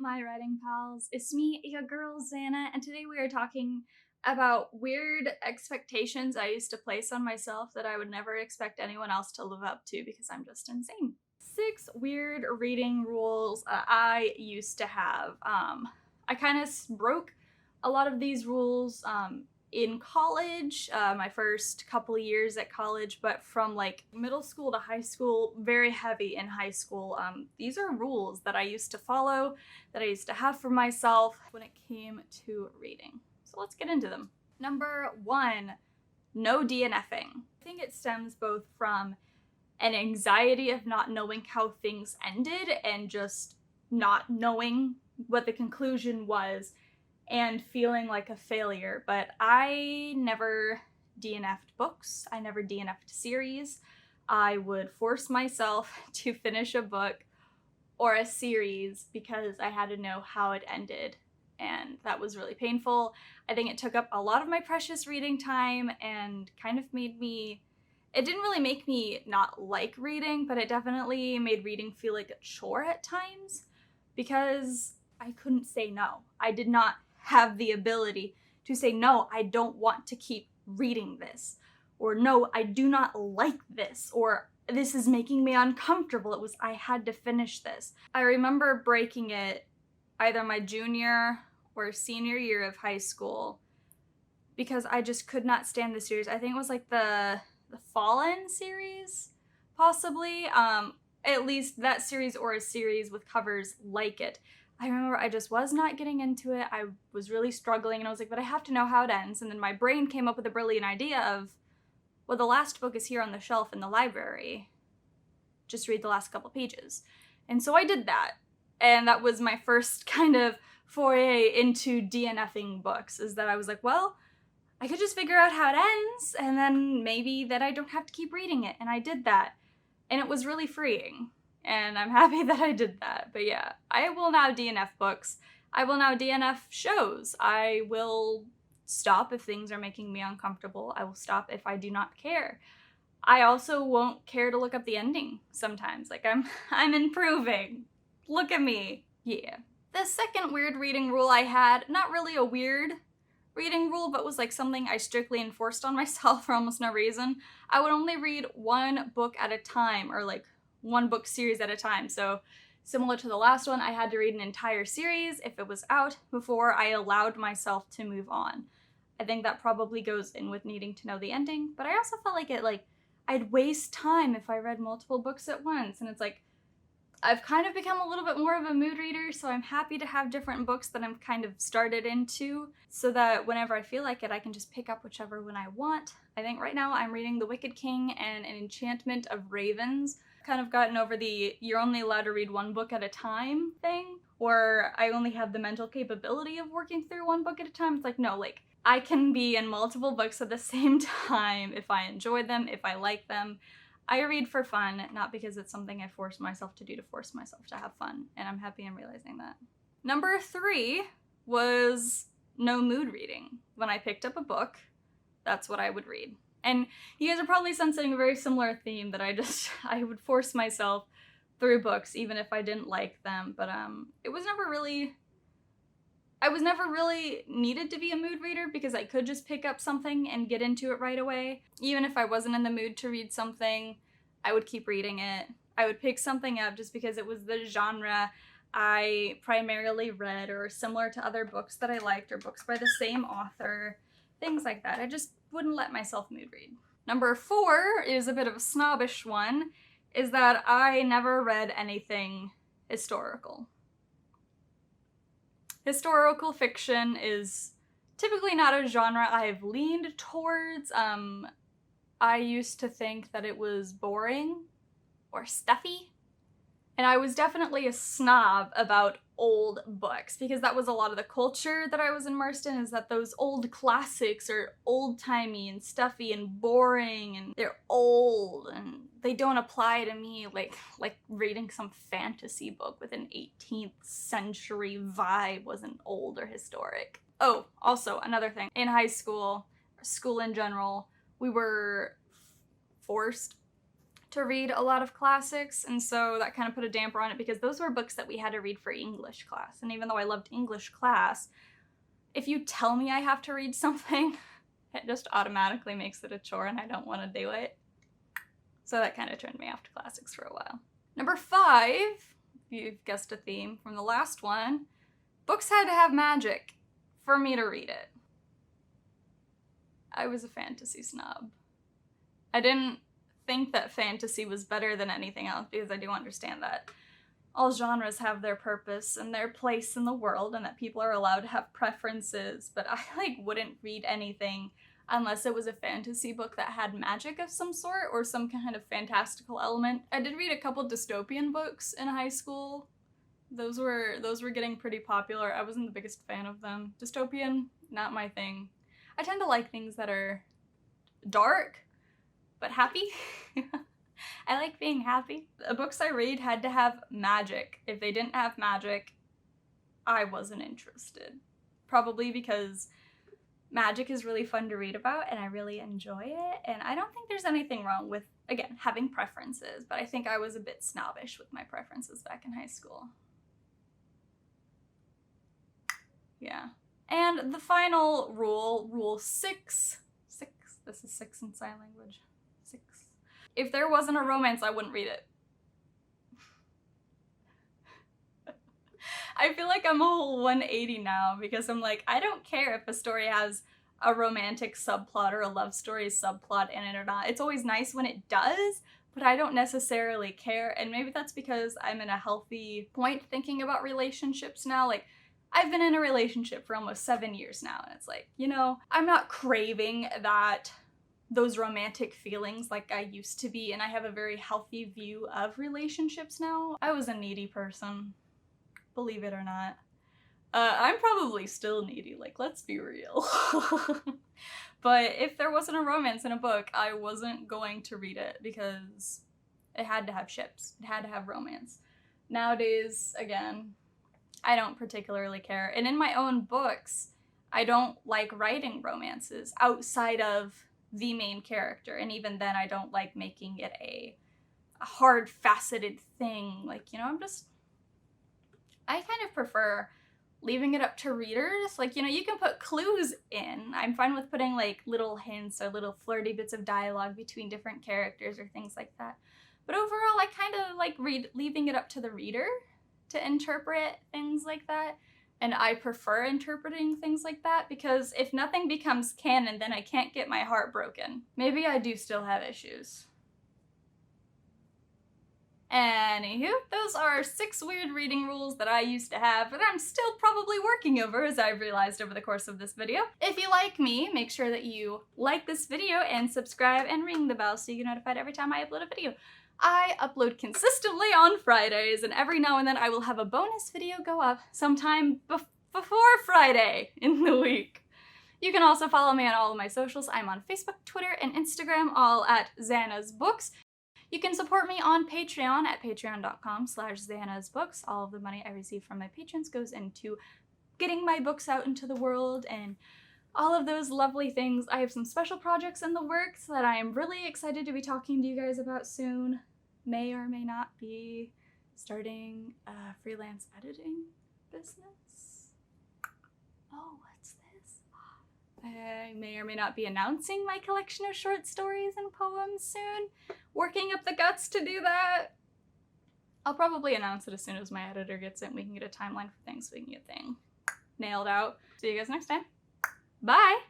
my writing pals. It's me, your girl Xana, and today we are talking about weird expectations I used to place on myself that I would never expect anyone else to live up to because I'm just insane. 6 weird reading rules I used to have. I kind of broke a lot of these rules in college, my first couple of years at college, but from like middle school to high school, very heavy in high school. These are rules that I used to follow, that I used to have for myself when it came to reading. So let's get into them. Number 1, no DNFing. I think it stems both from an anxiety of not knowing how things ended and just not knowing what the conclusion was and feeling like a failure. But I never DNF'd books. I never DNF'd series. I would force myself to finish a book or a series because I had to know how it ended. And that was really painful. I think it took up a lot of my precious reading time and kind of made me, it didn't really make me not like reading, but it definitely made reading feel like a chore at times because I couldn't say no. I did not have the ability to say, no, I don't want to keep reading this, or no, I do not like this, or this is making me uncomfortable. It was, I had to finish this. I remember breaking it either my junior or senior year of high school because I just could not stand the series. I think it was like the Fallen series, possibly. At least that series or a series with covers like it. I remember I just was not getting into it. I was really struggling and I was like, but I have to know how it ends. And then my brain came up with a brilliant idea of, well, the last book is here on the shelf in the library. Just read the last couple pages. And so I did that. And that was my first kind of foray into DNFing books, is that I was like, well, I could just figure out how it ends and then maybe that I don't have to keep reading it. And I did that. And it was really freeing. And I'm happy that I did that. But yeah, I will now DNF books. I will now DNF shows. I will stop if things are making me uncomfortable. I will stop if I do not care. I also won't care to look up the ending sometimes. Like I'm improving. Look at me. Yeah. The second weird reading rule I had, not really a weird reading rule, but was like something I strictly enforced on myself for almost no reason. I would only read one book at a time, or like one book series at a time. So similar to the last one, I had to read an entire series if it was out before I allowed myself to move on. I think that probably goes in with needing to know the ending, but I also felt like I'd waste time if I read multiple books at once. And it's like, I've kind of become a little bit more of a mood reader, so I'm happy to have different books that I'm kind of started into so that whenever I feel like it, I can just pick up whichever one I want. I think right now I'm reading The Wicked King and An Enchantment of Ravens. Kind of gotten over the you're only allowed to read one book at a time thing, or I only have the mental capability of working through one book at a time. It's like, no, like I can be in multiple books at the same time if I enjoy them, if I like them. I read for fun, not because it's something I force myself to do to force myself to have fun, and I'm happy I'm realizing that. Number 3 was no mood reading. When I picked up a book, that's what I would read. And you guys are probably sensing a very similar theme that I would force myself through books even if I didn't like them, but I was never really needed to be a mood reader because I could just pick up something and get into it right away. Even if I wasn't in the mood to read something, I would keep reading it. I would pick something up just because it was the genre I primarily read or similar to other books that I liked or books by the same author, things like that. I just wouldn't let myself mood read. Number 4 is a bit of a snobbish one, is that I never read anything historical. Historical fiction is typically not a genre I've leaned towards. I used to think that it was boring or stuffy. And I was definitely a snob about old books because that was a lot of the culture that I was immersed in, is that those old classics are old-timey and stuffy and boring and they're old and they don't apply to me like reading some fantasy book with an 18th century vibe wasn't old or historic. Oh, also another thing. In high school, school in general, we were forced to read a lot of classics, and so that kind of put a damper on it because those were books that we had to read for English class. And even though I loved English class, if you tell me I have to read something, it just automatically makes it a chore and I don't want to do it. So that kind of turned me off to classics for a while. Number 5, you've guessed a theme from the last one, books had to have magic for me to read it. I was a fantasy snob. I didn't think that fantasy was better than anything else because I do understand that all genres have their purpose and their place in the world and that people are allowed to have preferences, but I wouldn't read anything unless it was a fantasy book that had magic of some sort or some kind of fantastical element. I did read a couple dystopian books in high school. Those were getting pretty popular. I wasn't the biggest fan of them. Dystopian, not my thing. I tend to like things that are dark, but happy. I like being happy. The books I read had to have magic. If they didn't have magic, I wasn't interested. Probably because magic is really fun to read about and I really enjoy it. And I don't think there's anything wrong with, again, having preferences, but I think I was a bit snobbish with my preferences back in high school. Yeah. And the final rule, rule 6, this is 6 in sign language, 6. If there wasn't a romance, I wouldn't read it. I feel like I'm a whole 180 now because I'm like, I don't care if a story has a romantic subplot or a love story subplot in it or not. It's always nice when it does, but I don't necessarily care. And maybe that's because I'm in a healthy point thinking about relationships now. Like, I've been in a relationship for almost 7 years now, and it's like, you know, I'm not craving those romantic feelings like I used to be, and I have a very healthy view of relationships now. I was a needy person, believe it or not. I'm probably still needy, like, let's be real. But if there wasn't a romance in a book, I wasn't going to read it because it had to have ships. It had to have romance. Nowadays, again, I don't particularly care. And in my own books, I don't like writing romances outside of the main character. And even then, I don't like making it a hard, faceted thing. Like, you know, I kind of prefer leaving it up to readers. Like, you know, you can put clues in. I'm fine with putting like little hints or little flirty bits of dialogue between different characters or things like that. But overall, I kind of like leaving it up to the reader to interpret things like that. And I prefer interpreting things like that because if nothing becomes canon, then I can't get my heart broken. Maybe I do still have issues. Anywho, those are 6 weird reading rules that I used to have and I'm still probably working over, as I've realized over the course of this video. If you like me, make sure that you like this video and subscribe and ring the bell so you get notified every time I upload a video. I upload consistently on Fridays, and every now and then I will have a bonus video go up sometime before Friday in the week. You can also follow me on all of my socials. I'm on Facebook, Twitter, and Instagram, all at XannasBooks. You can support me on Patreon at patreon.com/XannasBooks. All of the money I receive from my patrons goes into getting my books out into the world and all of those lovely things. I have some special projects in the works that I am really excited to be talking to you guys about soon. May or may not be starting a freelance editing business. Oh, what's this? I may or may not be announcing my collection of short stories and poems soon. Working up the guts to do that. I'll probably announce it as soon as my editor gets it and we can get a timeline for things so we can get things nailed out. See you guys next time. Bye!